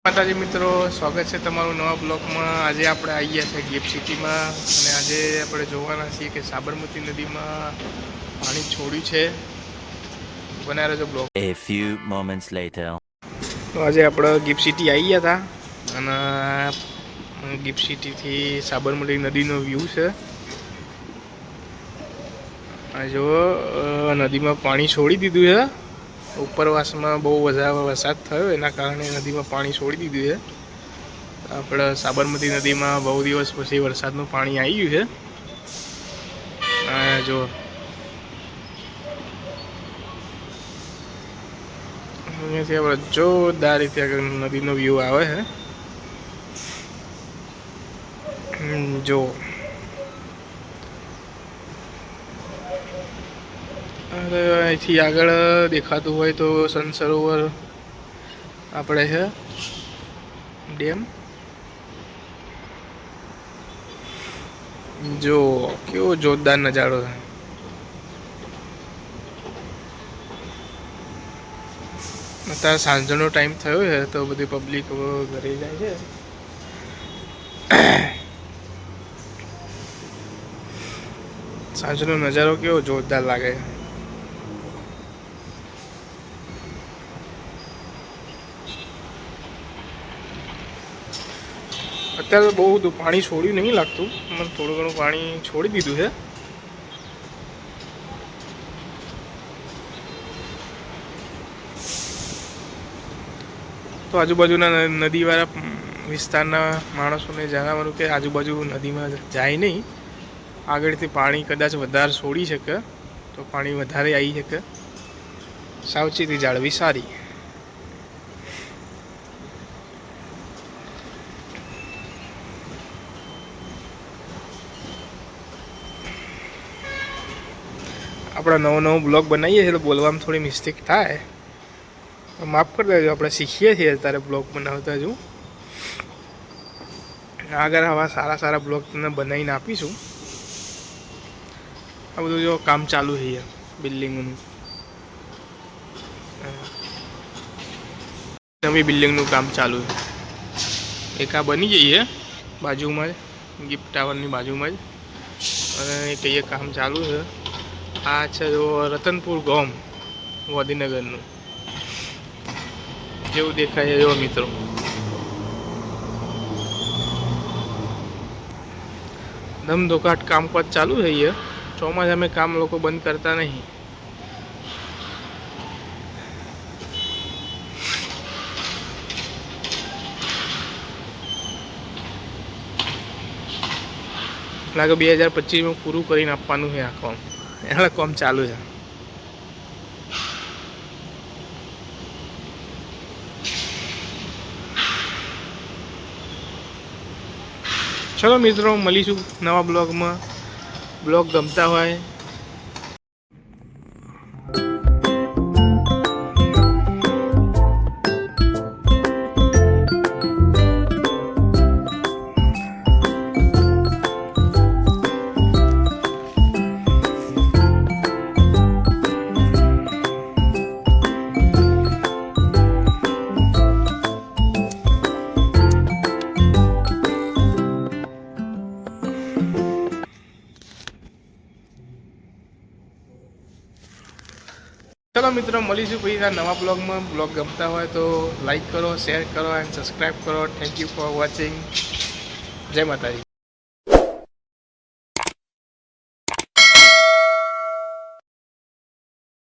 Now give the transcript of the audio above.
માતાજી મિત્રો, સ્વાગત છે તમારું નવા બ્લોગમાં। આજે આપણે આવી ગયા છે ગિફ્ટ સિટીમાં અને આજે આપણે જોવાના છીએ કે સાબરમતી નદીમાં પાણી છોડ્યું છે। બનાવી રહેજો blog. A few moments later. તો આજે આપણે ગિફ્ટ સિટી આવી ગયા હતા અને ગિફ્ટ સિટીથી સાબરમતી નદીનો વ્યૂ છે। આ જો નદીમાં પાણી છોડી દીધું છે। ઉપરવાસમાં બહુ વધારે વરસાદ થયો એના કારણે નદીમાં પાણી છોડી દીધું છે। આપણે સાબરમતી નદીમાં બહુ દિવસ પછી વરસાદનું પાણી આવી ગયું છે। જો અહીંયાથી આપણે જોરદાર રીતે નદીનો વ્યૂ આવે છે। જો અરે અહીંથી આગળ દેખાતું હોય તો સનસરોવર આપણે છે ડેમ। જો કેવો જોરદાર નજારો છે। અત્યારે સાંજનો ટાઈમ થયો છે તો બધી પબ્લિક ઘરે જાય છે। સાંજનો નજારો કેવો જોરદાર લાગે છે। અત્યારે બહુ બધું પાણી છોડ્યું નહીં લાગતું, મને થોડું ઘણું પાણી છોડી દીધું છે। તો આજુબાજુના નદીવાળા વિસ્તારના માણસોને જણાવવાનું કે આજુબાજુ નદીમાં જાય નહીં। આગળથી પાણી કદાચ વધારે છોડી શકે તો પાણી વધારે આવી શકે, સાવચેતી જાળવી સારી। આપણે નવો બ્લોગ બનાવીએ છીએ તો બોલવામાં થોડી મિસ્ટેક થાય તો માફ કરી દેજો। આપણે શીખીએ છીએ અત્યારે બ્લોગ બનાવતા હજુ, આગળ આવા સારા બ્લોગ તમને બનાવીને આપીશું। આ બધું જો કામ ચાલુ છે બિલ્ડિંગનું, નવી બિલ્ડિંગનું કામ ચાલુ છે। એક આ બની જઈએ બાજુમાં જ, ગિફ્ટ ટાવરની બાજુમાં જ, અને કહીએ કામ ચાલુ છે। આ છે જો રતનપુર ગામ ગાંધીનગરનું, જેવું દેખાય છે જો મિત્રો। ધમધોકાટ કામકાજ ચાલુ છે અહીંયા। ચોમાસામાં કામ લોકો બંધ કરતા નહીં। લાગે 2025માં પૂરું કરીને આપવાનું છે આ કામ, એટલે કામ ચાલુ છે। ચલો મિત્રો, મળીશું નવા બ્લોગમાં। બ્લોગ ગમતા હોય ચલો મિત્રો, મળીશું પછી આ નવા બ્લોગમાં। બ્લોગ ગમતા હોય તો લાઈક કરો, શેર કરો એન્ડ સબસ્ક્રાઈબ કરો। Thank you for watching. જય માતાજી।